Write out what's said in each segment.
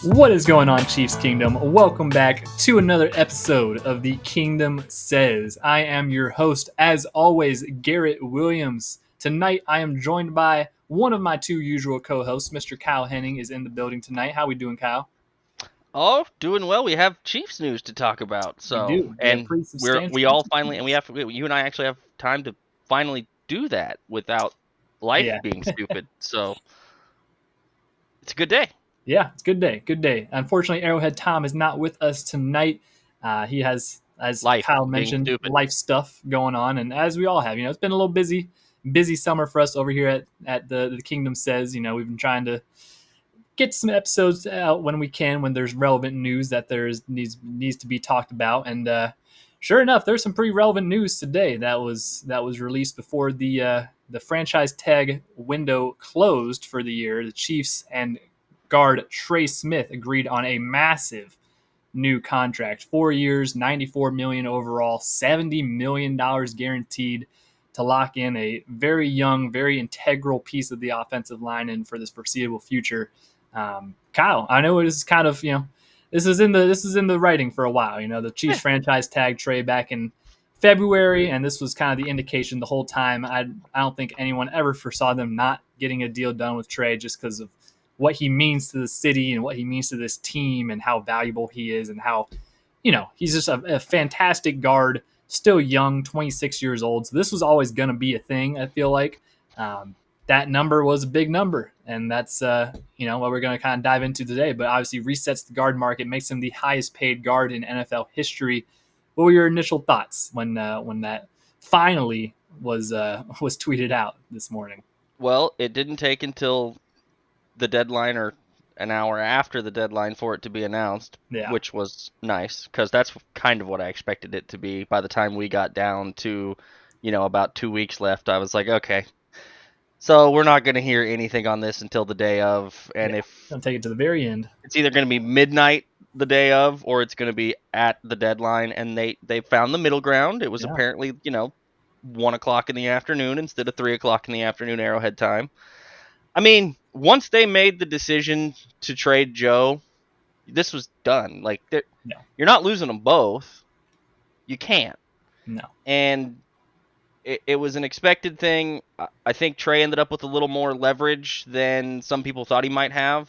What is going on, Chiefs Kingdom? Welcome back to another episode of the Kingdom Says. I am your host, as always, Garrett Williams. Tonight, I am joined by one of my two usual co-hosts, Mr. Kyle Henning, is in the building tonight. How we doing, Kyle? Oh, doing well. We have Chiefs news to talk about. We So, do. We have and pretty we substantial all finally, and news. you and I actually have time to finally do that without life Yeah. being stupid. So, it's a good day. Yeah, it's a good day. Good day. Unfortunately, Arrowhead Tom is not with us tonight. He has, as Life Kyle being mentioned, stupid. life stuff going on, and as we all have, it's been a little busy summer for us over here at the Kingdom Says. We've been trying to get some episodes out when we can, when there's relevant news that needs to be talked about, and sure enough, there's some pretty relevant news today that was released before the franchise tag window closed for the year. The Chiefs and guard Trey Smith agreed on a massive new contract, 4 years, $94 million overall, $70 million guaranteed to lock in a very young, very integral piece of the offensive line and for this foreseeable future. Kyle, I know this is kind of this is in the writing for a while. The Chiefs franchise tagged Trey back in February, and this was kind of the indication the whole time. I don't think anyone ever foresaw them not getting a deal done with Trey just because of what he means to the city and what he means to this team and how valuable he is and how he's just a fantastic guard, still young, 26 years old. So this was always going to be a thing. I feel like that number was a big number, and that's what we're going to kind of dive into today. But obviously resets the guard market, makes him the highest paid guard in NFL history. What were your initial thoughts when that finally was tweeted out this morning? Well, it didn't take until the deadline or an hour after the deadline for it to be announced, Yeah. which was nice because that's kind of what I expected it to be. By the time we got down to, about 2 weeks left, I was like, okay. So we're not going to hear anything on this until the day of, and if I'll take it to the very end, it's either going to be midnight the day of, or it's going to be at the deadline. And they found the middle ground. It was apparently 1:00 in the afternoon instead of 3:00 in the afternoon Arrowhead time. I mean, once they made the decision to trade Joe, this was done. Like you're not losing them both. You can't. No. And it was an expected thing. I think Trey ended up with a little more leverage than some people thought he might have.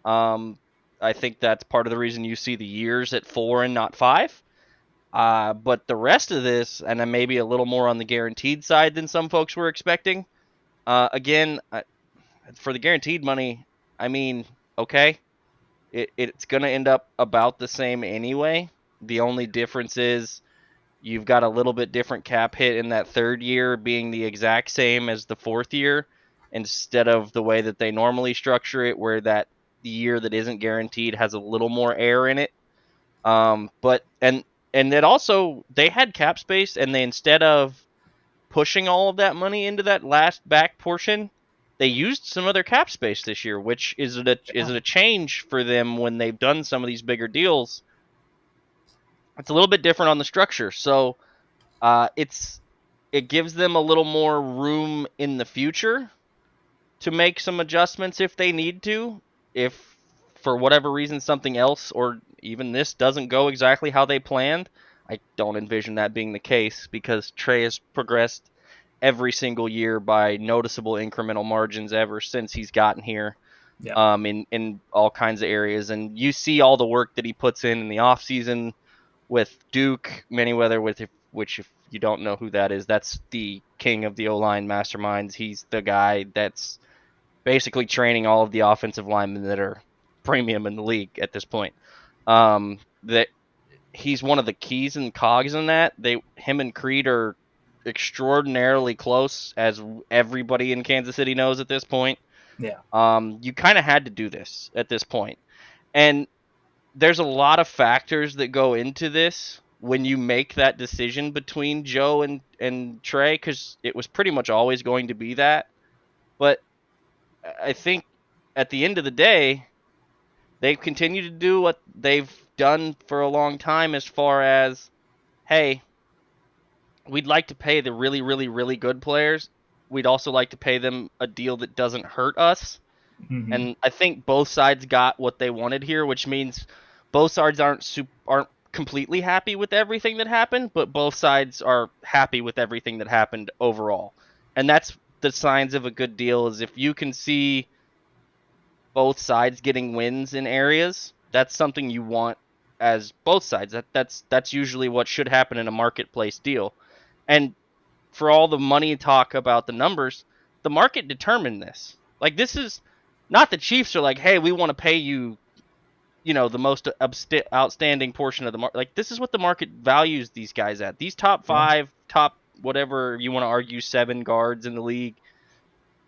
I think that's part of the reason you see the years at 4 and not 5. But the rest of this, and then maybe a little more on the guaranteed side than some folks were expecting. Again, for the guaranteed money, I mean, okay, it's going to end up about the same anyway. The only difference is you've got a little bit different cap hit in that third year being the exact same as the fourth year, instead of the way that they normally structure it, where the year that isn't guaranteed has a little more air in it. But it also, they had cap space, and they, instead of pushing all of that money into that last back portion, they used some of their cap space this year, which is a change for them when they've done some of these bigger deals. It's a little bit different on the structure, so it gives them a little more room in the future to make some adjustments if they need to. If for whatever reason something else or even this doesn't go exactly how they planned, I don't envision that being the case because Trey has progressed every single year by noticeable incremental margins ever since he's gotten here. Yeah. In all kinds of areas, and you see all the work that he puts in the off season with Duke Manyweather, which if you don't know who that is, that's the king of the O-line masterminds. He's the guy that's basically training all of the offensive linemen that are premium in the league at this point. That he's one of the keys and cogs in that. Him and Creed are extraordinarily close, as everybody in Kansas City knows at this point. Yeah. You kind of had to do this at this point. And there's a lot of factors that go into this when you make that decision between Joe and Trey, because it was pretty much always going to be that. But I think at the end of the day, they've continued to do what they've done for a long time as far as, hey, we'd like to pay the really, really, really good players. We'd also like to pay them a deal that doesn't hurt us. Mm-hmm. And I think both sides got what they wanted here, which means both sides aren't completely happy with everything that happened, but both sides are happy with everything that happened overall. And that's the signs of a good deal, is if you can see both sides getting wins in areas, that's something you want as both sides. That's usually what should happen in a marketplace deal. And for all the money talk about the numbers, the market determined this. Like, this is not the Chiefs are like, hey, we want to pay you, the most outstanding portion of the market. Like, this is what the market values these guys at. These top Yeah. 5, top whatever you want to argue, 7 guards in the league.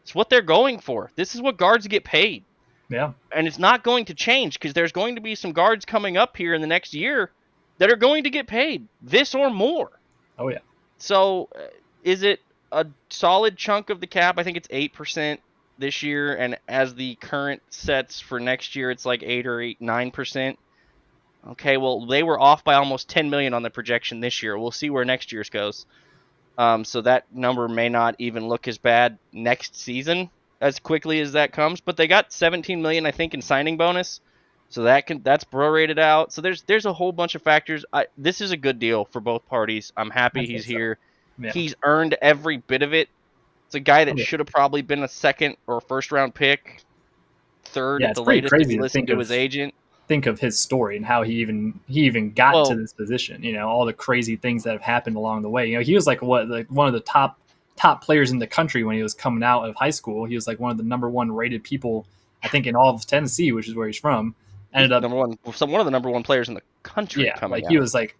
It's what they're going for. This is what guards get paid. Yeah. And it's not going to change, because there's going to be some guards coming up here in the next year that are going to get paid this or more. Oh yeah. So, is it a solid chunk of the cap? I think it's 8% this year, and as the current sets for next year, it's like 9%. Okay, well, they were off by almost 10 million on the projection this year. We'll see where next year's goes. So that number may not even look as bad next season as quickly as that comes. But they got 17 million, I think, in signing bonus, so that's prorated out. So there's a whole bunch of factors. This is a good deal for both parties. I'm happy I'd say he's so. here. Yeah. He's earned every bit of it. It's a guy that Oh, yeah. should have probably been a second or first round pick, third Yeah, at it's the pretty latest if crazy you to listen to his agent. think of his story and how he even got to Well, this position. You know, all the crazy things that have happened along the way. You know, he was like one of the top players in the country when he was coming out of high school. He was like one of the number one rated people, I think, in all of Tennessee, which is where he's from. Ended up, one of the number one players in the country yeah, coming like out. he was like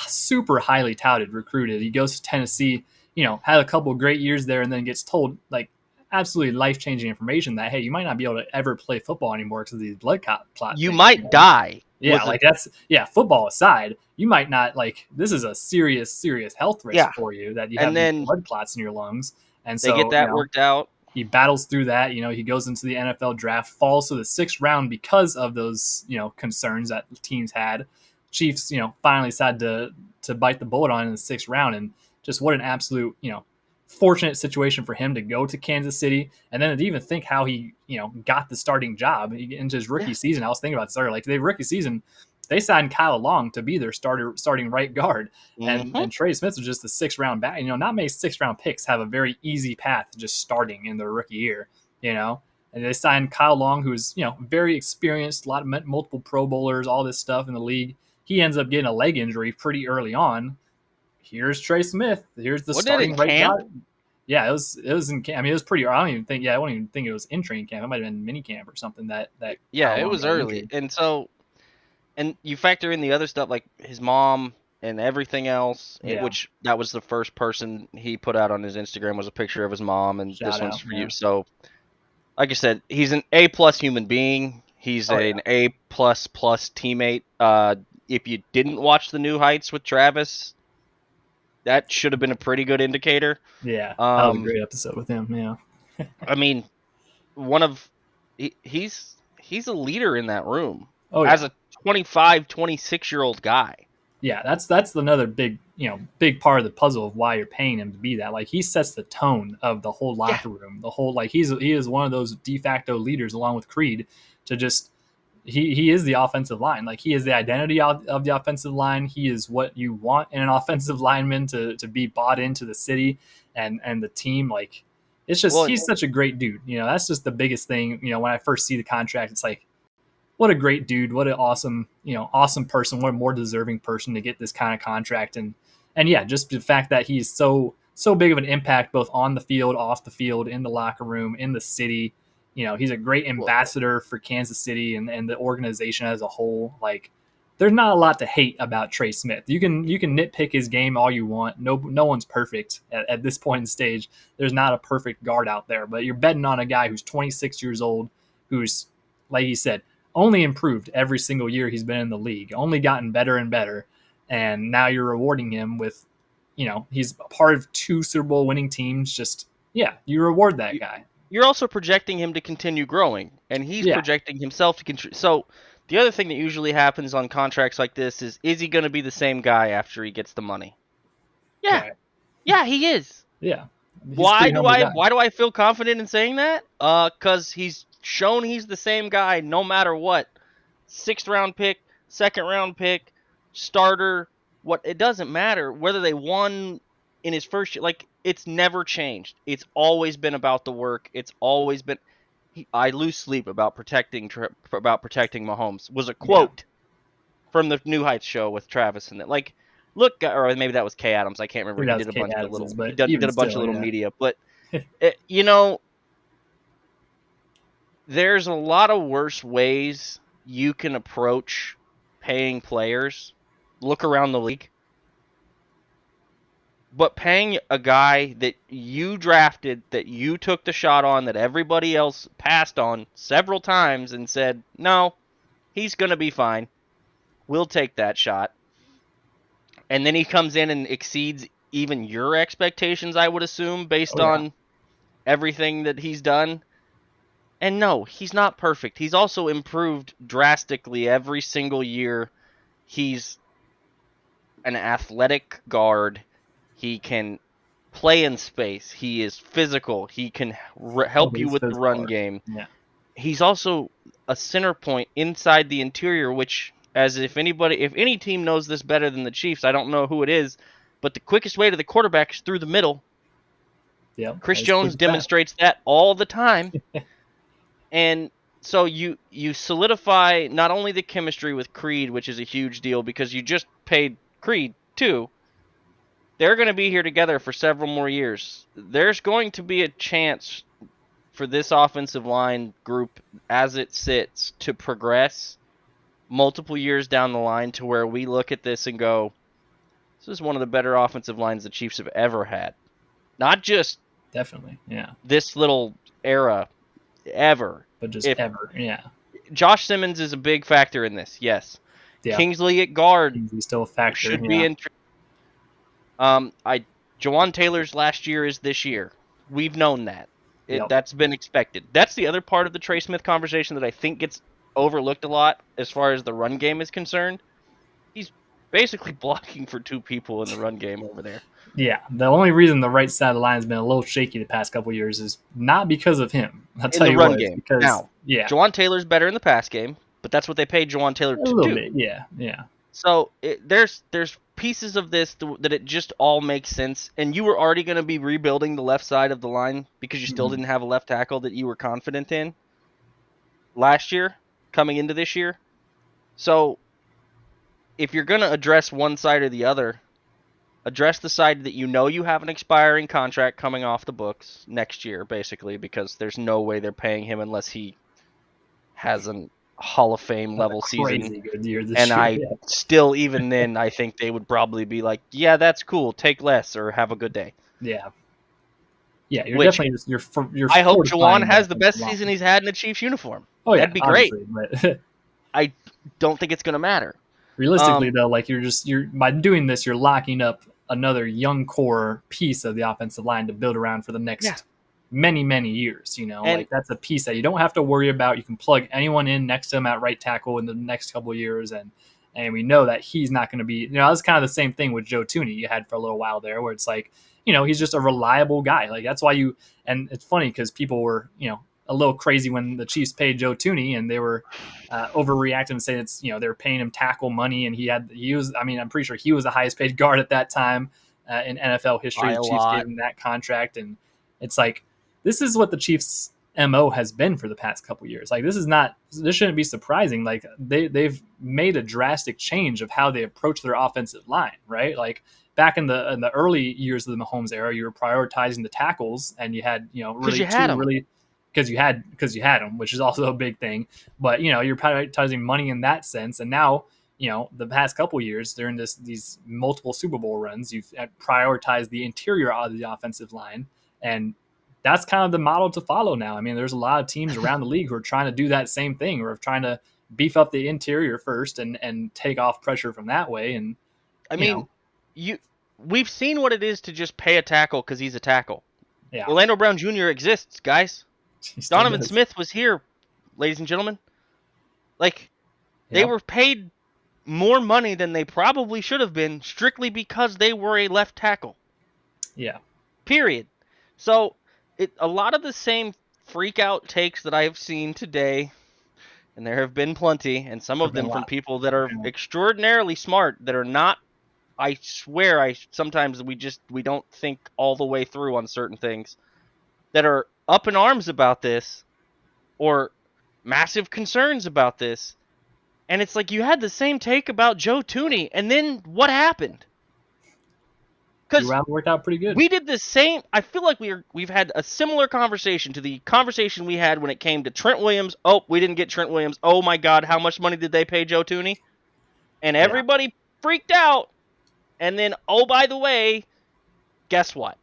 super highly touted, recruited. He goes to Tennessee, you know, had a couple of great years there, and then gets told like absolutely life changing information that hey, you might not be able to ever play football anymore because of these blood clot You things. might die. Yeah, like that's football aside, you might not like this is a serious health risk Yeah, for you that you have and these then blood clots in your lungs, and they get so you that know worked out. he battles through that. You know, he goes into the NFL draft, falls to the 6th round because of those, you know, concerns that teams had. Chiefs, you know, finally decided to bite the bullet on in the 6th round, and just what an absolute, you know, fortunate situation for him to go to Kansas City, and then to even think how he, you know, got the starting job into his rookie season. I was thinking about this earlier, like the rookie season, they signed Kyle Long to be their starting right guard, and Trey Smith was just the 6th round back. You know, not many 6th round picks have a very easy path to just starting in their rookie year. You know, and they signed Kyle Long, who's, you know, very experienced, a lot of multiple Pro Bowlers, all this stuff in the league. He ends up getting a leg injury pretty early on. Here's Trey Smith. Here's the What did it starting right camp? guard. Yeah, it was in camp. I mean, it was pretty. I don't even think. Yeah, I don't even think it was in training camp. It might have been mini camp or something. That Yeah, Kyle it Long was got early, injured. and you factor in the other stuff like his mom and everything else, Yeah. which that was the first person he put out on his Instagram was a picture of his mom, and Shout this one's out, for yeah. you. So, like I said, he's an A+ human being. He's Oh, an A++ teammate. If you didn't watch The New Heights with Travis, that should have been a pretty good indicator. Yeah, that was a great episode with him. Yeah. I mean, he's a leader in that room Oh as yeah. a 25, 26-year-old guy. Yeah, that's another big, you know, big part of the puzzle of why you're paying him to be that. Like he sets the tone of the whole locker room. The whole like he is one of those de facto leaders along with Creed to just he is the offensive line. Like he is the identity of the offensive line. He is what you want in an offensive lineman to be bought into the city and the team. Like it's just he's such a great dude. You know, that's just the biggest thing. You know, when I first see the contract, it's like what a great dude, what an awesome, you know, awesome person, what a more deserving person to get this kind of contract. And yeah, just the fact that he's so big of an impact both on the field, off the field, in the locker room, in the city. You know, he's a great ambassador for Kansas City and the organization as a whole. Like there's not a lot to hate about Trey Smith. You can nitpick his game all you want. No one's perfect at this point in stage. There's not a perfect guard out there, but you're betting on a guy who's 26 years old, who's, like you said, only improved every single year he's been in the league, only gotten better and better. And now you're rewarding him with, you know, he's a part of 2 Super Bowl winning teams. Just, yeah, you reward that guy. You're also projecting him to continue growing, and he's projecting himself to continue. So the other thing that usually happens on contracts like this is he going to be the same guy after he gets the money? Yeah. Right. Yeah, he is. Yeah. Why do I feel confident in saying that? Because he's shown he's the same guy no matter what. 6th round pick, 2nd round pick, starter, it doesn't matter whether they won in his first year. Like, it's never changed. It's always been about the work. It's always been I lose sleep about protecting Mahomes was a quote from the New Heights show with Travis and like, look, or maybe that was Kay Adams. I can't remember. He did a bunch of little media, but there's a lot of worse ways you can approach paying players. Look around the league. But paying a guy that you drafted, that you took the shot on, that everybody else passed on several times and said, no, he's going to be fine. We'll take that shot. And then he comes in and exceeds even your expectations, I would assume, based on everything that he's done. And no, he's not perfect. He's also improved drastically every single year. He's an athletic guard. He can play in space. He is physical. He can help you with the run game. Yeah. He's also a center point inside the interior, which, as if any team knows this better than the Chiefs, I don't know who it is, but the quickest way to the quarterback is through the middle. Yeah. Chris Jones demonstrates that all the time. And so you solidify not only the chemistry with Creed, which is a huge deal because you just paid Creed too. They're going to be here together for several more years. There's going to be a chance for this offensive line group, as it sits, to progress multiple years down the line to where we look at this and go, this is one of the better offensive lines the Chiefs have ever had. Not just definitely, this little era, ever. But just ever, Josh Simmons is a big factor in this, yes. Yeah. Kingsley at guard Kingsley's still a factor. Should be in. Jawan Taylor's last year is this year. We've known that. That's been expected. That's the other part of the Trey Smith conversation that I think gets overlooked a lot as far as the run game is concerned. He's basically blocking for 2 people in the run game over there. Yeah, the only reason the right side of the line has been a little shaky the past couple of years is not because of him. I'll tell you what, game. Because, now, Jawan Taylor's better in the pass game, but that's what they paid Jawan Taylor to do. A little bit, yeah. So there's pieces of this that it just all makes sense. And you were already going to be rebuilding the left side of the line because you still didn't have a left tackle that you were confident in last year, coming into this year. So if you're going to address one side or the other, address the side that you know you have an expiring contract coming off the books next year, basically, because there's no way they're paying him unless he has an Hall of Fame level season. Good year this and year, still, even then, I think they would probably be like, yeah, that's cool, take less or have a good day. Yeah, you're definitely you're I hope Jawan has the best season he's had in a Chiefs uniform. Oh yeah, that'd be great. But I don't think it's going to matter. Realistically, though, like you're by doing this, you're locking up another young core piece of the offensive line to build around for the next many years. Like that's a piece that you don't have to worry about. You can plug anyone in next to him at right tackle in the next couple of years, and we know that he's not going to be. That's kind of the same thing with Joe Thuney you had for a little while there, where it's like he's just a reliable guy. Like that's why you. And it's funny because people were a little crazy when the Chiefs paid Joe Thuney, and they were overreacting and saying it's they were paying him tackle money, and he was. I mean, I'm pretty sure he was the highest paid guard at that time in NFL history. The Chiefs gave him that contract, and it's like this is what the Chiefs' MO has been for the past couple years. Like this shouldn't be surprising. Like they've made a drastic change of how they approach their offensive line, right? Like back in the early years of the Mahomes era, you were prioritizing the tackles, and you had because you had them, which is also a big thing. But you're prioritizing money in that sense, and now the past couple of years during these multiple Super Bowl runs, you've prioritized the interior of the offensive line, and that's kind of the model to follow now. I mean, there's a lot of teams around the league who are trying to do that same thing, or trying to beef up the interior first and take off pressure from that way. And we've seen what it is to just pay a tackle because he's a tackle. Yeah. Orlando Brown Jr. exists, guys. Donovan Smith was here, ladies and gentlemen. They were paid more money than they probably should have been strictly because they were a left tackle. Yeah. Period. So a lot of the same freak out takes that I have seen today, and there have been plenty, and some There've of been them a from lot. people that are Yeah. extraordinarily smart, that are not, I swear, sometimes we don't think all the way through on certain things, that are up in arms about this, or massive concerns about this. And it's like, you had the same take about Joe Tooney, and then what happened? You Because worked out pretty good. we did the same. I feel like we've had a similar conversation to the conversation we had when it came to Trent Williams. Oh, we didn't get Trent Williams. Oh my God, how much money did they pay Joe Tooney? And Yeah. everybody freaked out. And then, oh, by the way, guess what?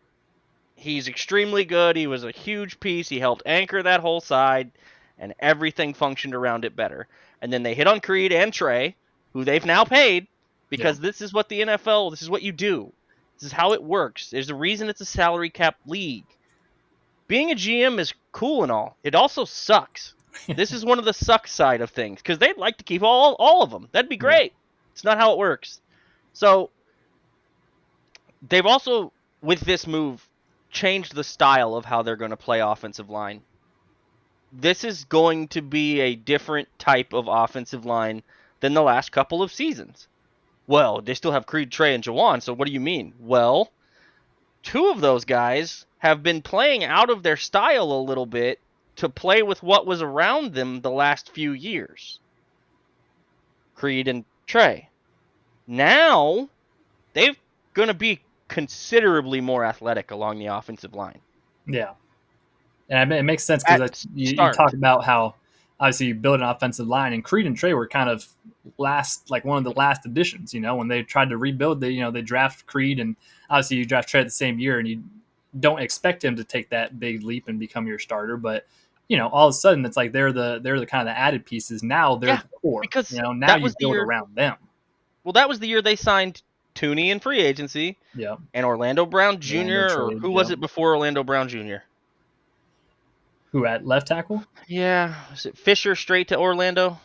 He's extremely good. He was a huge piece. He helped anchor that whole side, and everything functioned around it better. And then they hit on Creed and Trey, who they've now paid, Yeah. because this is what the NFL, this is what you do. This is how it works. There's a reason it's a salary cap league. Being a GM is cool and all. It also sucks. This is one of the suck side of things, because they'd like to keep all of them. That'd be Yeah. great. It's not how it works. So they've also, with this move, changed the style of how they're going to play offensive line. This is going to be a different type of offensive line than the last couple of seasons. Well, they still have Creed, Trey, and Jawan, so what do you mean? Well, two of those guys have been playing out of their style a little bit to play with what was around them the last few years. Creed and Trey. Now, they're going to be considerably more athletic along the offensive line. Yeah. And it makes sense because you talk about how obviously you build an offensive line, and Creed and Trey were kind of one of the last additions. When they tried to rebuild, they draft Creed, and obviously you draft Trey the same year, and you don't expect him to take that big leap and become your starter. But all of a sudden it's like they're the kind of the added pieces. Now they're the core. Because now you build around them. Well, that was the year they signed Tooney in free agency. Yeah. And Orlando Brown Jr. Or who was it before Orlando Brown Jr.? Who at left tackle? Yeah, was it Fisher straight to Orlando?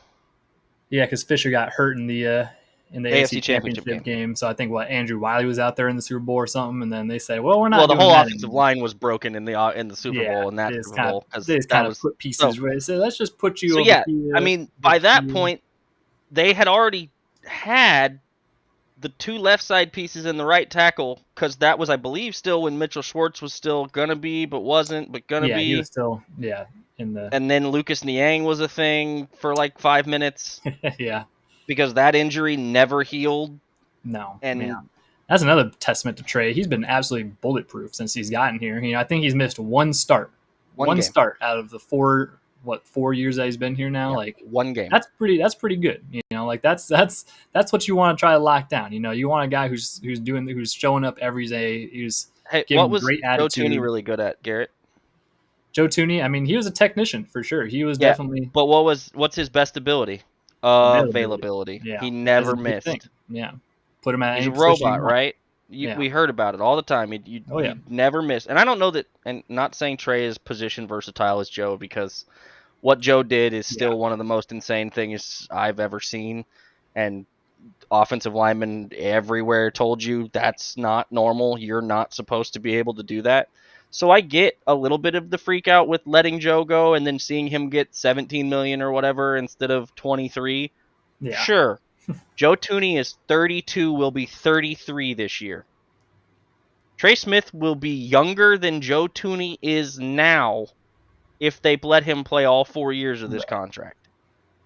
Yeah, because Fisher got hurt in the AFC Championship game. So I think Andrew Wiley was out there in the Super Bowl or something, and then they said, "Well, we're not." Well, the doing whole that offensive anymore. line was broken in the Super Bowl, and that Super Bowl they just kind of put pieces. So let's just put you. So over here, I mean, by that point, they had already had the two left side pieces and the right tackle, because that was, I believe, still when Mitchell Schwartz was still gonna be, but wasn't, but gonna be. Yeah, he was still And then Lucas Niang was a thing for like 5 minutes. Yeah. Because that injury never healed. No. And that's another testament to Trey. He's been absolutely bulletproof since he's gotten here. I think he's missed one start. One start out of the 4 years that he's been here now. Yeah, one game. That's pretty good. That's what you want to try to lock down. You want a guy who's showing up every day, who's giving great attitude. Joe Tooney really good at, Garrett? Joe Tooney, I mean, he was a technician for sure. He was definitely. But what's his best ability? Availability. Yeah. He never missed. Yeah. Put him at He's a robot, right? We heard about it all the time. He never missed. And I don't know that, and not saying Trey is position versatile as Joe, because what Joe did is still one of the most insane things I've ever seen. And offensive linemen everywhere told you that's not normal. You're not supposed to be able to do that. So I get a little bit of the freak out with letting Joe go and then seeing him get $17 million or whatever instead of 23. Yeah. Sure. Joe Tooney is 32, will be 33 this year. Trey Smith will be younger than Joe Tooney is now if they let him play all 4 years of this contract.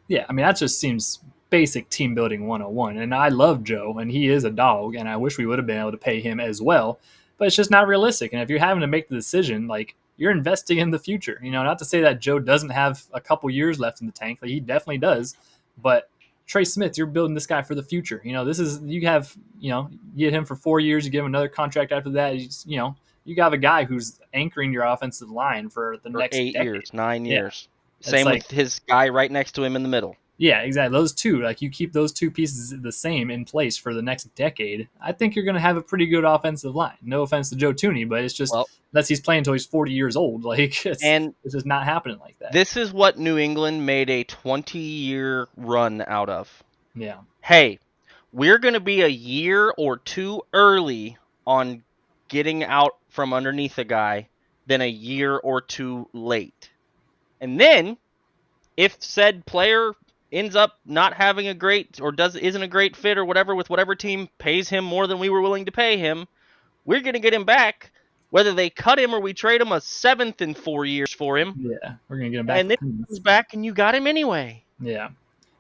Yeah, I mean, that just seems basic team building 101. And I love Joe, and he is a dog, and I wish we would have been able to pay him as well. But it's just not realistic. And if you're having to make the decision, you're investing in the future. Not to say that Joe doesn't have a couple years left in the tank. He definitely does. But Trey Smith, you're building this guy for the future. This is, you get him for 4 years, you give him another contract after that. You got a guy who's anchoring your offensive line for the next 8 decade. years, 9 years. Yeah. Same with his guy right next to him in the middle. Yeah, exactly. Those two, you keep those two pieces the same in place for the next decade, I think you're going to have a pretty good offensive line. No offense to Joe Tooney, but it's just unless he's playing until he's 40 years old. It's just not happening like that. This is what New England made a 20-year run out of. Yeah. Hey, we're going to be a year or two early on getting out from underneath a guy than a year or two late. And then, if said player ends up not having a great or isn't a great fit or whatever with whatever team pays him more than we were willing to pay him, we're going to get him back, whether they cut him or we trade him a 7th in 4 years for him. Yeah, we're gonna get him back And for then he peanuts. comes back and you got him anyway. Yeah.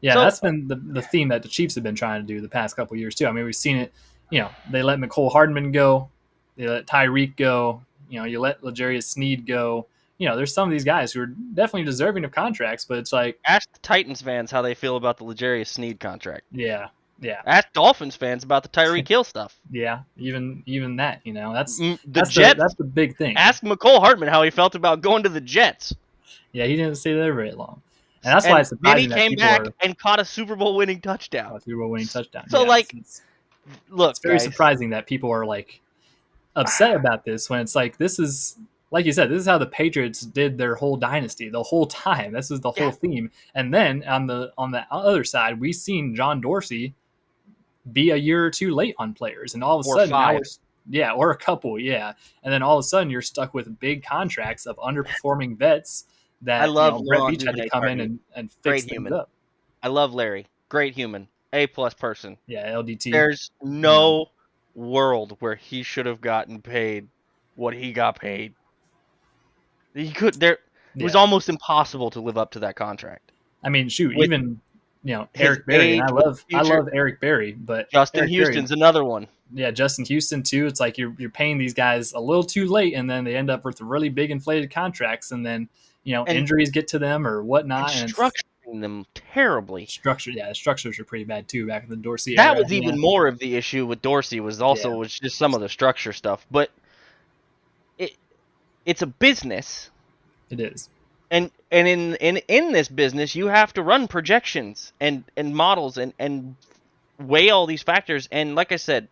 Yeah, So that's been the theme that the Chiefs have been trying to do the past couple of years too. I mean, we've seen it. They let McCole Hardman go, they let Tyreek go. You let L'Jarius Sneed go. There's some of these guys who are definitely deserving of contracts, but it's like, ask the Titans fans how they feel about the L'Jarius Sneed contract. yeah, yeah, Ask Dolphins fans about the Tyreek Hill stuff. yeah. Even that, The that's Jets. that's the big thing. Ask McCole Hardman how he felt about going to the Jets. Yeah, he didn't stay there very long, and that's why it's Then he surprising that came people back are and caught a Super Bowl winning touchdown. Super Bowl winning touchdown. So, Yeah, like, look, it's very guys, surprising that people are like upset about this when it's like, this is, like you said, this is how the Patriots did their whole dynasty the whole time. This is the whole theme. And then on the other side, we've seen John Dorsey be a year or two late on players, and all of a Or sudden five. or a couple, yeah. And then all of a sudden you're stuck with big contracts of underperforming vets that I love Brett Laurent Veach had to Duvernay come in Carty. and fix Great things human. up. I love Larry. Great human. A+ person. Yeah, LDT. There's no world where he should have gotten paid what he got paid. He could there. It was almost impossible to live up to that contract. I mean, shoot, With even his Eric Berry, and age, I love Eric Berry, but Justin Eric Houston's Berry, another one. yeah, Justin Houston too. It's like you're paying these guys a little too late, and then they end up with really big inflated contracts, and then injuries get to them or whatnot, and structuring them terribly. The structures are pretty bad too back in the Dorsey That era. was even more of the issue with Dorsey. Was just some of the structure stuff, but it's a business. It is. And in this business, you have to run projections and models and weigh all these factors. And like I said,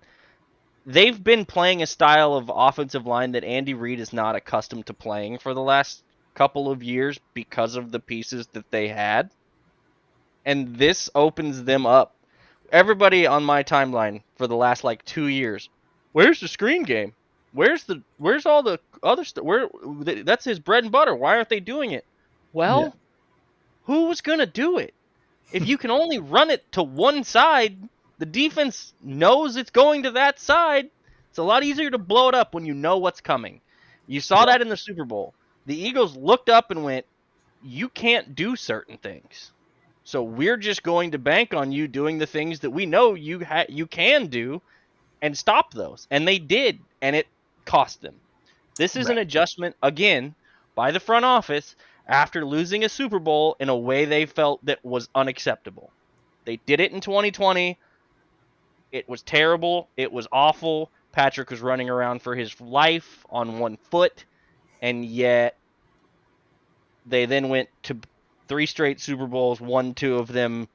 they've been playing a style of offensive line that Andy Reid is not accustomed to playing for the last couple of years because of the pieces that they had. And this opens them up. Everybody on my timeline for the last 2 years, where's the screen game? Where's all the other stuff? That's his bread and butter. Why aren't they doing it? Well, who was gonna do it? If you can only run it to one side, the defense knows it's going to that side. It's a lot easier to blow it up when you know what's coming. You saw that in the Super Bowl. The Eagles looked up and went, "You can't do certain things, so we're just going to bank on you doing the things that we know you can do, and stop those." And they did, and it cost them. This is an adjustment, again, by the front office after losing a Super Bowl in a way they felt that was unacceptable. They did it in 2020. It was terrible. It was awful. Patrick was running around for his life on one foot, and yet they then went to 3 straight Super Bowls, won 2 of them.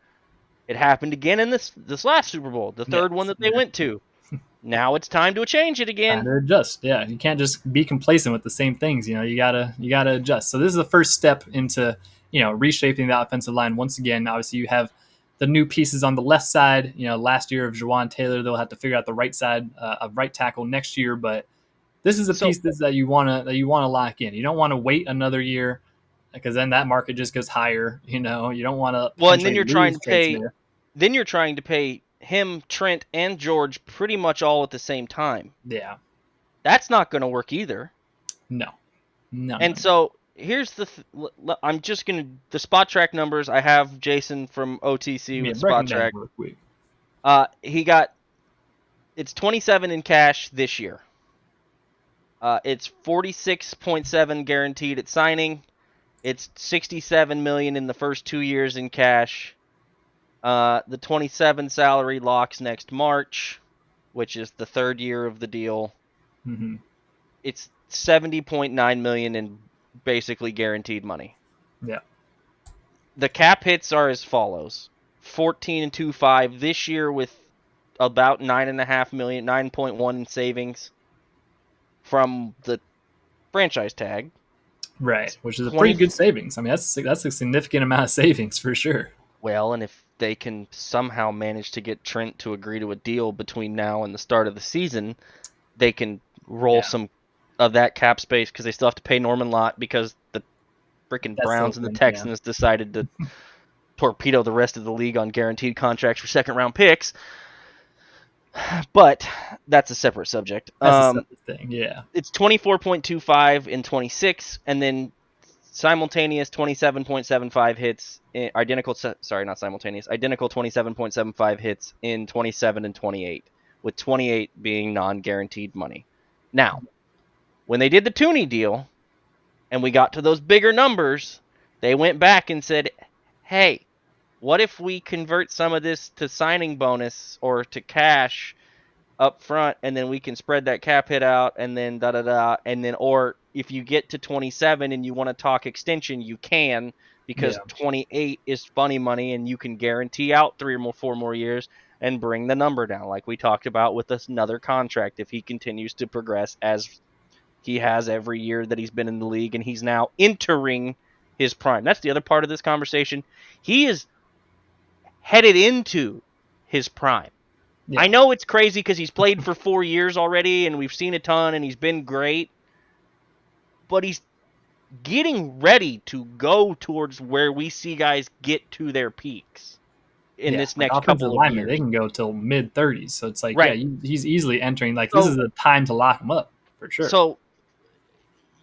It happened again in this last Super Bowl, the third one that they went to. Now it's time to change it again. Time to adjust. Yeah, you can't just be complacent with the same things. You gotta adjust. So this is the first step into reshaping the offensive line once again. Obviously, you have the new pieces on the left side. Last year of Jawan Taylor, they'll have to figure out the right side of right tackle next year. But this is a piece that you wanna lock in. You don't want to wait another year because then that market just goes higher. You don't want to. Well, and then you're trying to pay. Then you're trying to pay him, Trent, and George pretty much all at the same time. Yeah. That's not going to work either. No. And so here's I'm just going to, the spot track numbers, I have Jason from OTC with spot track. It's 27 in cash this year. It's 46.7 guaranteed at signing. It's 67 million in the first 2 years in cash. The 27 salary locks next March, which is the 3rd year of the deal. Mm-hmm. It's 70.9 million in basically guaranteed money. Yeah. The cap hits are as follows: 14.25 this year with about 9.5 million, 9.1 in savings from the franchise tag. Right, which is a pretty good savings. I mean, that's a significant amount of savings for sure. Well, and if they can somehow manage to get Trent to agree to a deal between now and the start of the season, they can roll some of that cap space because they still have to pay Norman Lott because the freaking That's Browns so and the funny, yeah. Texans decided to torpedo the rest of the league on guaranteed contracts for second-round picks. But that's a separate subject. That's a separate thing, yeah. It's 24.25 in 26, and then simultaneous 27.75 hits. Identical 27.75 hits in 27 and 28, with 28 being non-guaranteed money. Now, when they did the Tooney deal, and we got to those bigger numbers, they went back and said, hey, what if we convert some of this to signing bonus or to cash up front, and then we can spread that cap hit out, and then and then, or if you get to 27 and you want to talk extension, you can, because 28 is funny money, and you can guarantee out 4 more years and bring the number down, like we talked about with another contract if he continues to progress as he has every year that he's been in the league, and he's now entering his prime. That's the other part of this conversation. He is headed into his prime. Yeah. I know it's crazy because he's played for 4 years already, and we've seen a ton, and he's been great. But he's getting ready to go towards where we see guys get to their peaks in this next couple of years. They can go till mid-30s, so it's like, right. Yeah, he's easily entering. Like, this is the time to lock him up for sure. So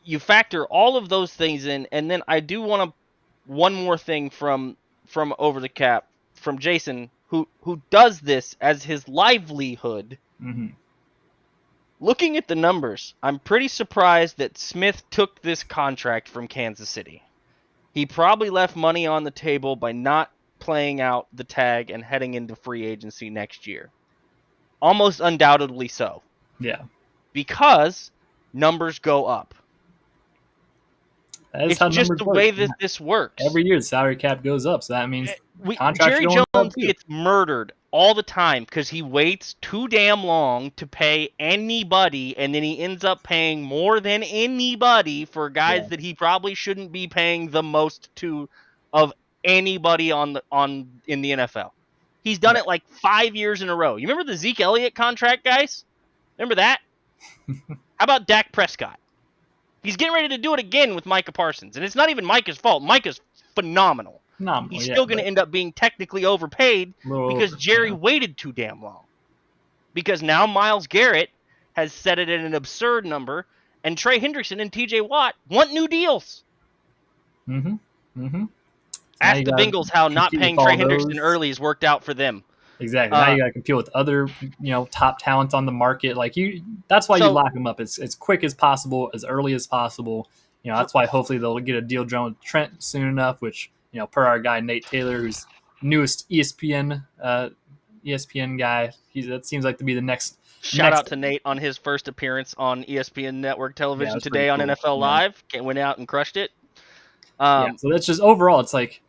you factor all of those things in, and then I do want one more thing from Over the Cap from Jason, who does this as his livelihood. Mm-hmm. Looking at the numbers, I'm pretty surprised that Smith took this contract from Kansas City. He probably left money on the table by not playing out the tag and heading into free agency next year. Almost undoubtedly so. Yeah. Because numbers go up. It's just the way that this works. Every year the salary cap goes up, so that means Jerry Jones gets murdered all the time because he waits too damn long to pay anybody, and then he ends up paying more than anybody for guys that he probably shouldn't be paying the most to of anybody in the NFL. He's done it like 5 years in a row. You remember the Zeke Elliott contract, guys? Remember that? How about Dak Prescott? He's getting ready to do it again with Micah Parsons, and it's not even Micah's fault. Micah's phenomenal. He's still going to end up being technically overpaid because Jerry waited too damn long. Because now Myles Garrett has set it at an absurd number, and Trey Hendrickson and TJ Watt want new deals. Mm-hmm. Mm-hmm. Ask the Bengals how not paying Trey Hendrickson early has worked out for them. Exactly. Now you got to compete with other, top talents on the market. Like that's why you lock them up as quick as possible, as early as possible. That's why hopefully they'll get a deal done with Trent soon enough, which, per our guy Nate Taylor, who's newest ESPN guy, that seems like to be the next. Shout out to Nate on his first appearance on ESPN Network Television today on NFL Live. Went out and crushed it. So that's just overall, it's like,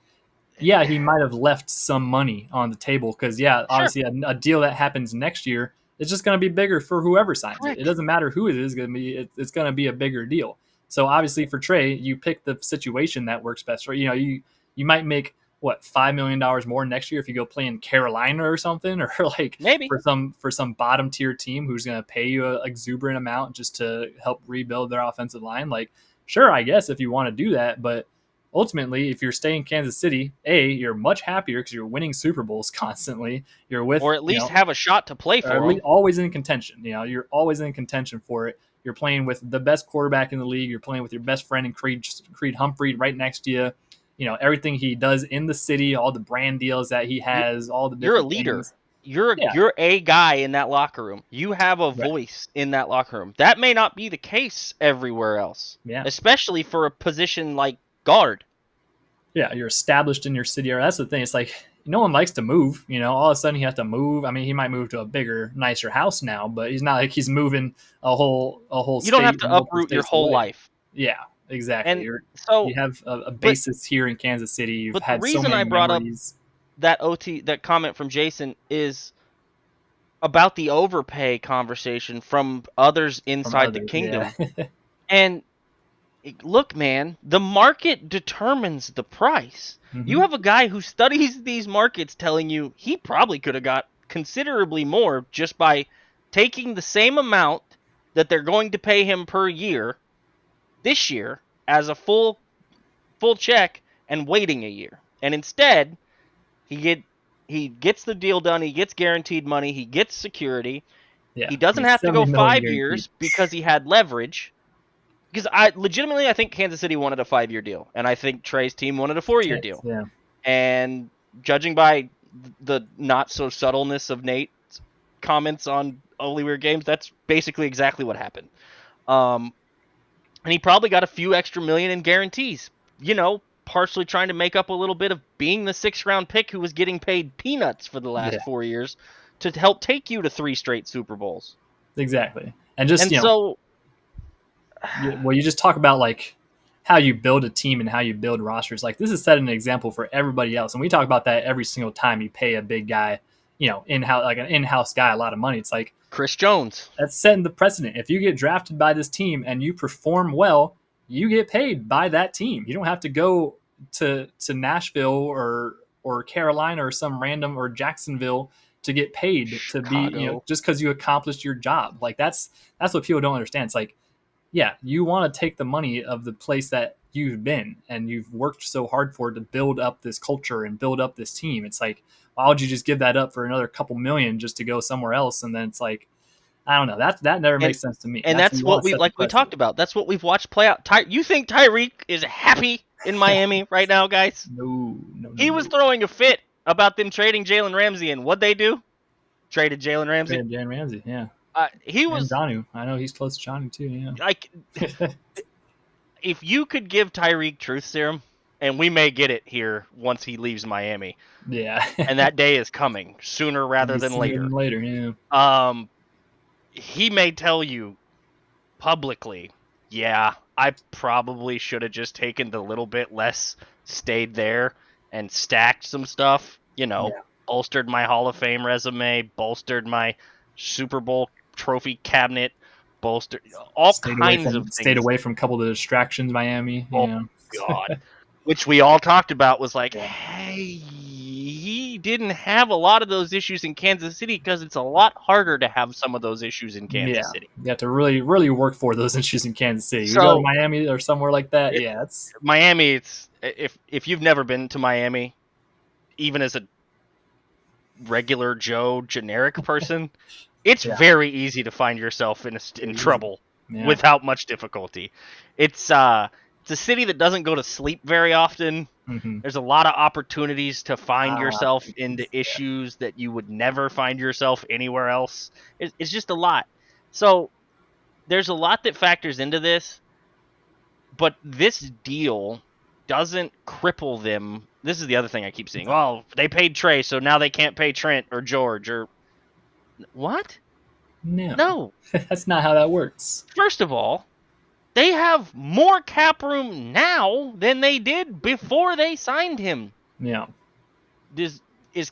yeah, he might have left some money on the table because, obviously a deal that happens next year is just going to be bigger for whoever signs it. It doesn't matter who it is going to be. It's going to be a bigger deal. So obviously for Trey, you pick the situation that works best. Right? You might make $5 million more next year if you go play in Carolina or something, or like maybe for some bottom tier team who's going to pay you an exuberant amount just to help rebuild their offensive line. Like, sure, I guess if you want to do that, but ultimately, if you're staying in Kansas City, you're much happier because you're winning Super Bowls constantly. You're with, or at least have a shot to play for them. Always in contention. You're always in contention for it. You're playing with the best quarterback in the league. You're playing with your best friend in Creed Humphrey right next to you. Everything he does in the city, all the brand deals that he has, all the different You're a leader. things. You're a guy in that locker room. You have a voice in that locker room. That may not be the case everywhere else. Yeah. Especially for a position like guard. Yeah, you're established in your city. That's the thing. It's like no one likes to move. All of a sudden he has to move. I mean, he might move to a bigger, nicer house now, but he's not like he's moving a whole. You don't have to uproot your whole life. Yeah, exactly. And you have a basis here in Kansas City. You've had so many memories. The reason I brought up that comment from Jason is about the overpay conversation from others inside the kingdom. Yeah. And look, man, the market determines the price. Mm-hmm. You have a guy who studies these markets telling you he probably could have got considerably more just by taking the same amount that they're going to pay him per year this year as a full full check and waiting a year. And instead, he gets the deal done. He gets guaranteed money. He gets security. Yeah, He doesn't have to go 70 million 5 guaranteed. years because he had leverage. Because I think Kansas City wanted a 5-year deal, and I think Trey's team wanted a 4-year deal. Yeah, And judging by the not so subtleness of Nate's comments on Only Weird Games, that's basically exactly what happened. And he probably got a few extra million in guarantees. Partially trying to make up a little bit of being the 6th-round pick who was getting paid peanuts for the last 4 years to help take you to 3 straight Super Bowls. exactly. And just, And so, you just talk about like how you build a team and how you build rosters. Like this is setting an example for everybody else. And we talk about that every single time you pay a big guy, in-house, like an in-house guy, a lot of money. It's like Chris Jones. That's setting the precedent. If you get drafted by this team and you perform well, you get paid by that team. You don't have to go to Nashville or Carolina or some random or Jacksonville to get paid Chicago. to be, just because you accomplished your job. Like that's what people don't understand. It's like, yeah, you want to take the money of the place that you've been and you've worked so hard for to build up this culture and build up this team. It's like, why would you just give that up for another couple million just to go somewhere else? And then it's like, I don't know. That never makes sense to me. And that's what we talked about. That's what we've watched play out. You think Tyreek is happy in Miami right now, guys? No. He was throwing a fit about them trading Jalen Ramsey, and what'd they do? Traded Jalen Ramsey. Jalen Ramsey, yeah. He was. And Jonnu. I know he's close to Jonnu too. Yeah. Like, if you could give Tyreek truth serum, and we may get it here once he leaves Miami. Yeah. And that day is coming sooner rather than later. Yeah. He may tell you publicly, yeah, I probably should have just taken the little bit less, stayed there, and stacked some stuff. Bolstered my Hall of Fame resume, bolstered my Super Bowl trophy cabinet, bolstered all kinds of things. Stayed away from a couple of the distractions, Miami. God. Which we all talked about was like, hey, he didn't have a lot of those issues in Kansas City because it's a lot harder to have some of those issues in Kansas City. You have to really, really work for those issues in Kansas City. You go to Miami or somewhere like that, it's Miami. It's if you've never been to Miami, even as a regular Joe generic person, it's very easy to find yourself in trouble without much difficulty. It's a city that doesn't go to sleep very often. Mm-hmm. There's a lot of opportunities to find yourself into issues that you would never find yourself anywhere else. It's just a lot. So there's a lot that factors into this, but this deal doesn't cripple them. This is the other thing I keep seeing. Well, they paid Trey, so now they can't pay Trent or George or what? No. That's not how that works. First of all, they have more cap room now than they did before they signed him. Yeah. Is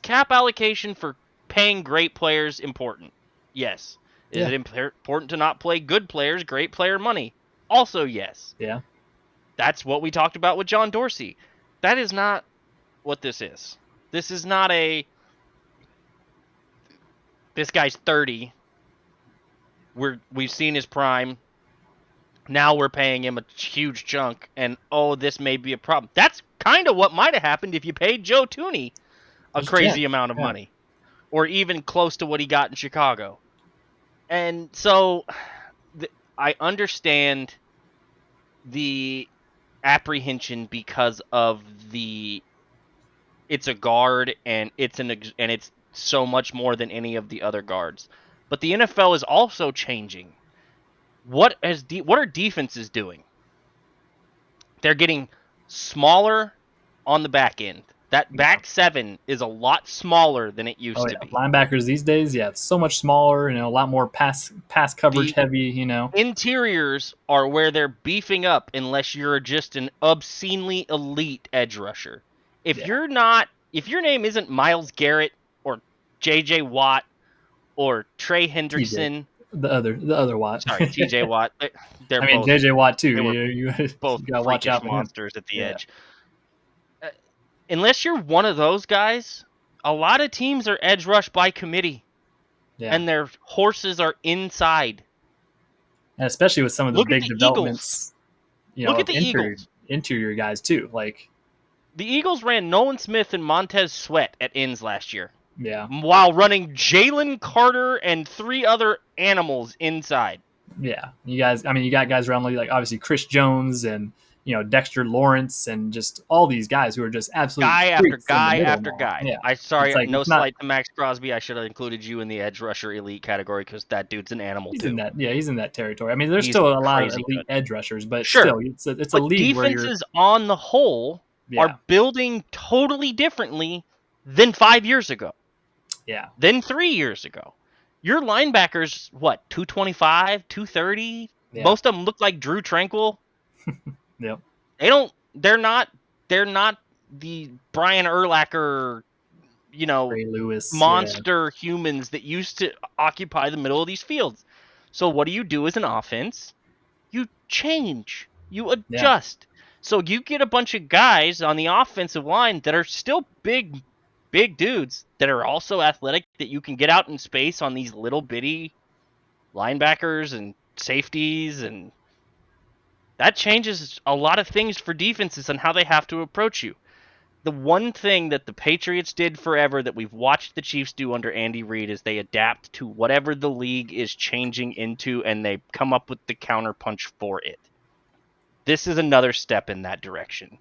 cap allocation for paying great players important? Yes. Is it important to not play good players, great player money? Also, yes. Yeah. That's what we talked about with John Dorsey. That is not what this is. This is not this guy's 30. We've seen his prime. Now we're paying him a huge chunk, and this may be a problem. That's kind of what might have happened if you paid Joe Thuney a crazy amount of money, or even close to what he got in Chicago. And so I understand the apprehension because of it's a guard and it's so much more than any of the other guards. But the NFL is also changing. What are defenses doing? They're getting smaller on the back end. That back seven is a lot smaller than it used to be. Linebackers these days, it's so much smaller, a lot more pass coverage heavy, Interiors are where they're beefing up unless you're just an obscenely elite edge rusher. If your name isn't Myles Garrett or JJ Watt or Trey Henderson, the other Watt. Sorry, TJ Watt. They're both, JJ Watt too. You both gotta watch out for monsters at the edge. Unless you're one of those guys, a lot of teams are edge rush by committee, and their horses are inside. And especially with some of the big developments. Look at the Eagles. interior guys too. Like, the Eagles ran Nolan Smith and Montez Sweat at ends last year, yeah, while running Jalen Carter and 3 other animals inside. yeah. You guys, I mean, you got guys around like obviously Chris Jones and Dexter Lawrence and just all these guys who are just absolute Guy after freaks in the guy middle, after man. guy. Yeah, Sorry, it's like no it's not. slight to Max Crosby. I should have included you in the edge rusher elite category because that dude's an animal He's too. in that. Yeah, he's in that territory. I mean, there's He's still a lot of crazy elite good. edge rushers, but Sure, still, it's a but league where you're. defenses on the whole Yeah, are building totally differently than 5 years ago, yeah, than 3 years ago. Your linebackers, what, 225, 230? yeah. Most of them look like Drew Tranquil. Yep. They're not the Brian Urlacher, Ray Lewis, monster humans that used to occupy the middle of these fields. So what do you do as an offense? You change. You adjust. Yeah. So you get a bunch of guys on the offensive line that are still big dudes that are also athletic that you can get out in space on these little bitty linebackers and safeties, and that changes a lot of things for defenses and how they have to approach you. The one thing that the Patriots did forever that we've watched the Chiefs do under Andy Reid is they adapt to whatever the league is changing into, and they come up with the counterpunch for it. This is another step in that direction.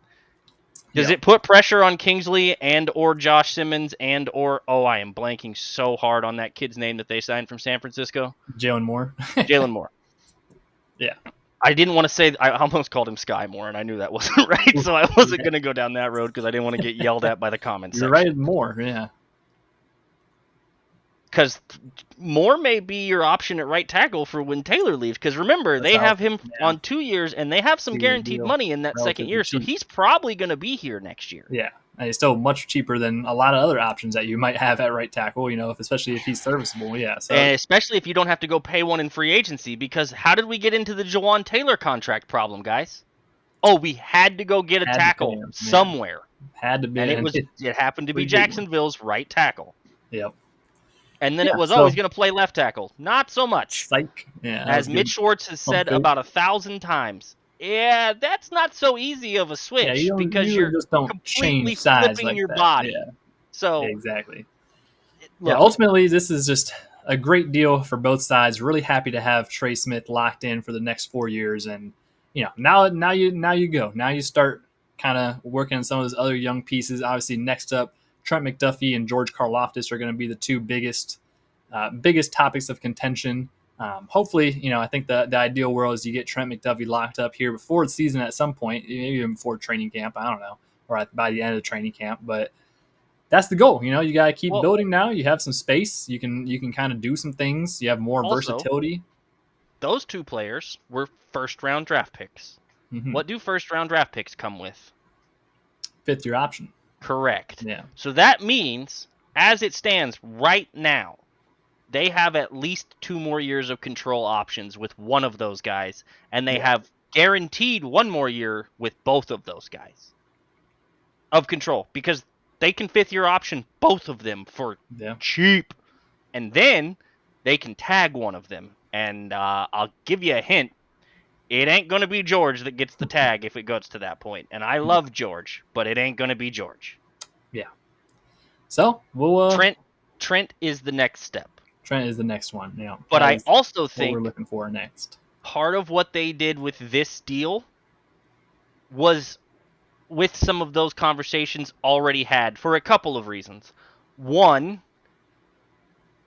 Does it put pressure on Kingsley and or Josh Simmons and or, I am blanking so hard on that kid's name that they signed from San Francisco? Jalen Moore. Jalen Moore. Yeah. I didn't want to say, I almost called him Sky Moore, and I knew that wasn't right, so I wasn't going to go down that road because I didn't want to get yelled at by the comments. You're right, Moore, yeah. Because Moore may be your option at right tackle for when Taylor leaves. Because remember, they have him on 2 years, and they have some guaranteed money in that second year, so he's probably going to be here next year. Yeah, and he's still much cheaper than a lot of other options that you might have at right tackle, especially if he's serviceable, yeah. So. And especially if you don't have to go pay one in free agency, because how did we get into the Jawan Taylor contract problem, guys? We had to go get a tackle somewhere. Had to be. And it happened to be Jacksonville's right tackle. Yep. And then it was, he's going to play left tackle. Not so much. Psych. Yeah, as Mitch Schwartz has said about 1,000 times. Yeah, that's not so easy of a switch because you're just don't completely change size flipping like your that. body. Yeah. So exactly. Ultimately, this is just a great deal for both sides. Really happy to have Trey Smith locked in for the next 4 years, and now you go. Now you start kind of working on some of those other young pieces. Obviously, next up, Trent McDuffie and George Karlaftis are going to be the two biggest topics of contention. Hopefully, I think the ideal world is you get Trent McDuffie locked up here before the season at some point, maybe even before training camp. I don't know, or by the end of the training camp. But that's the goal. You got to keep building now. You have some space. You can kind of do some things. You have more versatility. Those two players were first-round draft picks. Mm-hmm. What do first-round draft picks come with? Fifth-year option. Correct. Yeah. So that means, as it stands right now, they have at least 2 more years of control options with one of those guys, and they have guaranteed 1 more year with both of those guys of control, because they can 5th-year option both of them for cheap, and then they can tag one of them. And I'll give you a hint. It ain't going to be George that gets the tag if it goes to that point. And I love George, but it ain't going to be George. Yeah. So, we'll... Trent is the next step. Trent is the next one, But I also think what we're looking for next. Part of what they did with this deal was with some of those conversations already had for a couple of reasons. One,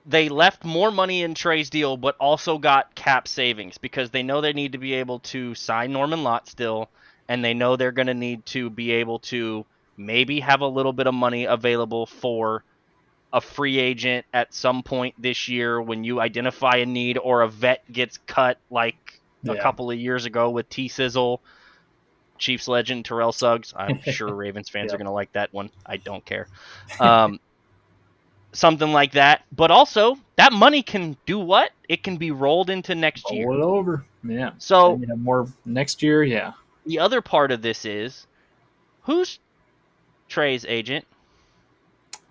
they left more money in Trey's deal, but also got cap savings because they know they need to be able to sign Norman Lott still, and they know they're going to need to be able to maybe have a little bit of money available for a free agent at some point this year when you identify a need or a vet gets cut like a couple of years ago with T-Sizzle, Chiefs legend Terrell Suggs. I'm sure Ravens fans are going to like that one. I don't care. Something like that. But also, that money can do what? It can be rolled into next year. Roll it over. Yeah. So you have more next year, yeah. The other part of this is, who's Trey's agent?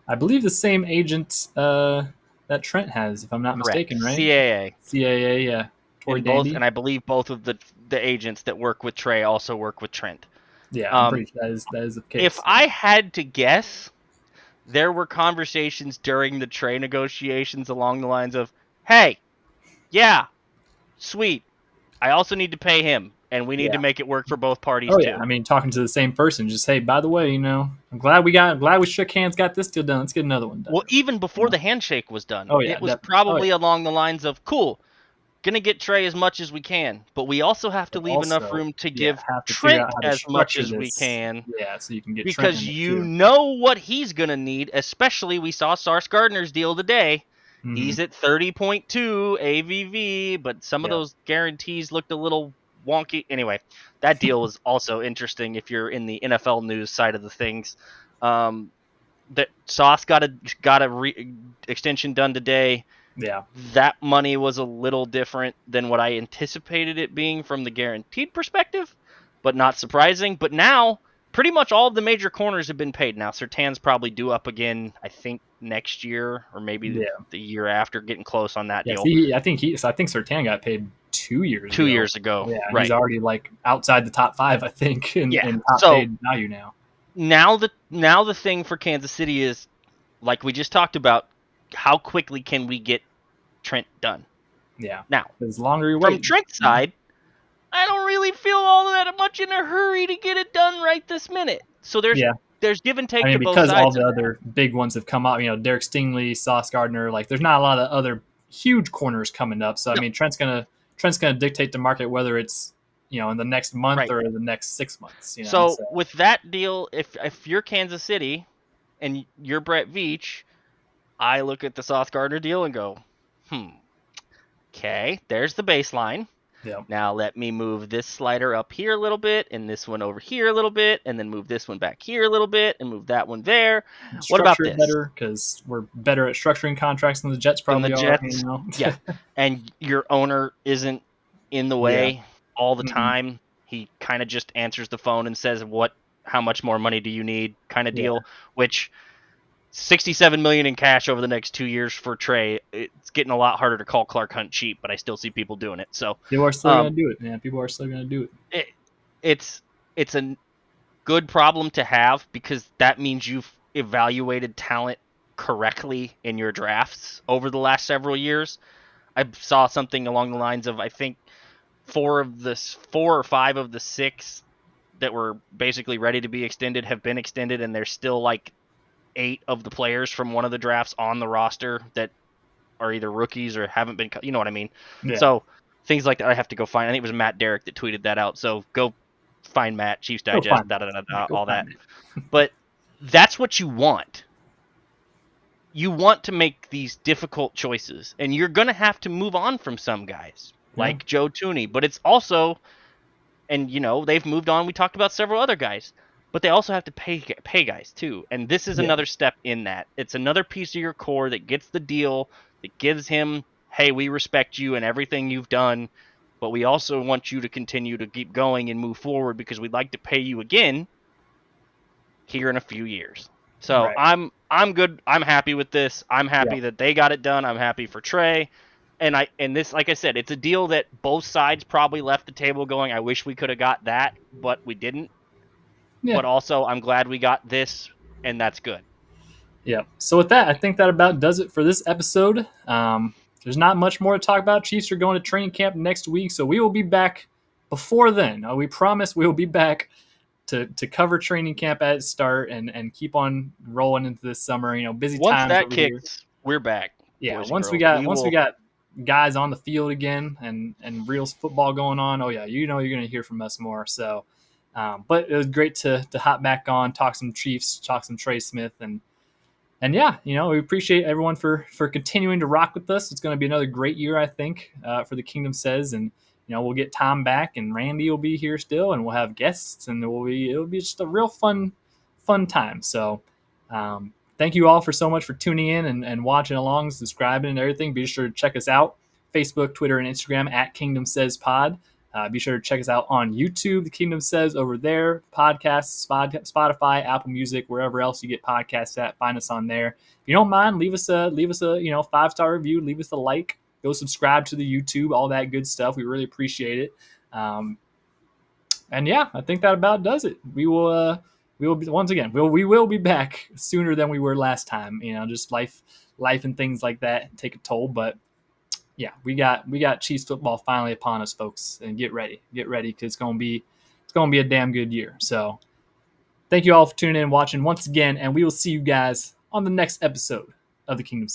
I believe the same agent that Trent has, if I'm not mistaken, right? CAA, yeah. And I believe both of the agents that work with Trey also work with Trent. Yeah, I'm pretty sure that is the case. If I had to guess, there were conversations during the Trey negotiations along the lines of, hey, yeah, sweet. I also need to pay him, and we need to make it work for both parties Oh yeah, too. I mean, talking to the same person, just hey, by the way, I'm glad we shook hands, got this deal done. Let's get another one done. Well, even before the handshake was done, Oh yeah, it was probably along the lines of, cool, gonna get Trey as much as we can, but we also have to leave enough room to give have to figure out Trent how to as much structure as we this. can. Yeah, so you can get Trent Because in it you too. know what he's gonna need, especially we saw Sauce Gardner's deal today. Mm-hmm. He's at 30.2 AVV, but some of those guarantees looked a little wonky. Anyway, that deal was also interesting if you're in the NFL news side of the things. That Sauce got a extension done today. Yeah, that money was a little different than what I anticipated it being from the guaranteed perspective, but not surprising. But now, pretty much all of the major corners have been paid. Now, Surtan's probably due up again, I think, next year or maybe the year after, getting close on that deal. I think Surtan got paid 2 years ago. 2 years ago. Yeah, right. He's already like outside the top 5, I think, in top paid value now. Now the thing for Kansas City is, like we just talked about, how quickly can we get Trent done? Yeah. Now, as longer you wait. From Trent's side, I don't really feel all that much in a hurry to get it done right this minute. So there's give and take to both sides. Because all the other big ones have come out, Derek Stingley, Sauce Gardner, like there's not a lot of other huge corners coming up. So I mean, Trent's gonna dictate the market, whether it's in the next month or the next 6 months. So with that deal, if you're Kansas City and you're Brett Veach, I look at the Sauce Gardner deal and go, okay, there's the baseline. Yep. Now let me move this slider up here a little bit and this one over here a little bit, and then move this one back here a little bit and move that one there. What about this? Better, because we're better at structuring contracts than the Jets probably are. Yeah, and your owner isn't in the way all the time. He kind of just answers the phone and says, how much more money do you need kind of deal, which $67 million in cash over the next 2 years for Trey. It's getting a lot harder to call Clark Hunt cheap, but I still see people doing it. So people are still going to do it. Yeah, people are still going to do it. It's a good problem to have, because that means you've evaluated talent correctly in your drafts over the last several years. I saw something along the lines of, I think 4 or 5 of the 6 that were basically ready to be extended have been extended, and there's still like 8 of the players from one of the drafts on the roster that are either rookies or haven't been, you know what I mean? Yeah. So things like that I have to go find. I think it was Matt Derrick that tweeted that out. So go find Matt, Chiefs Digest, all that. But that's what you want. You want to make these difficult choices, and you're going to have to move on from some guys like Joe Tooney. But it's also, and they've moved on. We talked about several other guys. But they also have to pay guys too, and this is another step in that. It's another piece of your core that gets the deal, that gives him, hey, we respect you and everything you've done, but we also want you to continue to keep going and move forward, because we'd like to pay you again here in a few years. So I'm good. I'm happy with this. I'm happy that they got it done. I'm happy for Trey. And this, like I said, it's a deal that both sides probably left the table going, I wish we could have got that, but we didn't. Yeah. But also, I'm glad we got this, and that's good. Yeah. So with that, I think that about does it for this episode. There's not much more to talk about. Chiefs are going to training camp next week, so we will be back before then. We promise we will be back to cover training camp at its start and keep on rolling into this summer. Busy once times. Once that kicks, we're back. Yeah. Once we got guys on the field again and real football going on, you're going to hear from us more. So. But it was great to hop back on, talk some Chiefs, talk some Trey Smith, and we appreciate everyone for continuing to rock with us. It's going to be another great year, I think, for the Kingdom Says, and we'll get Tom back, and Randy will be here still, and we'll have guests, and it'll be just a real fun time. So, thank you all so much for tuning in and watching along, subscribing, and everything. Be sure to check us out: Facebook, Twitter, and Instagram at Kingdom Says Pod. Be sure to check us out on YouTube, The Kingdom Says, over there, podcasts, Spotify, Apple Music, wherever else you get podcasts at. Find us on there. If you don't mind, leave us a 5-star review, leave us a like, go subscribe to the YouTube, all that good stuff. We really appreciate it. And yeah, I think that about does it. We will be, once again we will be back sooner than we were last time. You know, just life and things like that take a toll, but yeah, we got Chiefs football finally upon us, folks, and get ready because it's gonna be a damn good year. So thank you all for tuning in and watching once again, and we will see you guys on the next episode of the Kingdom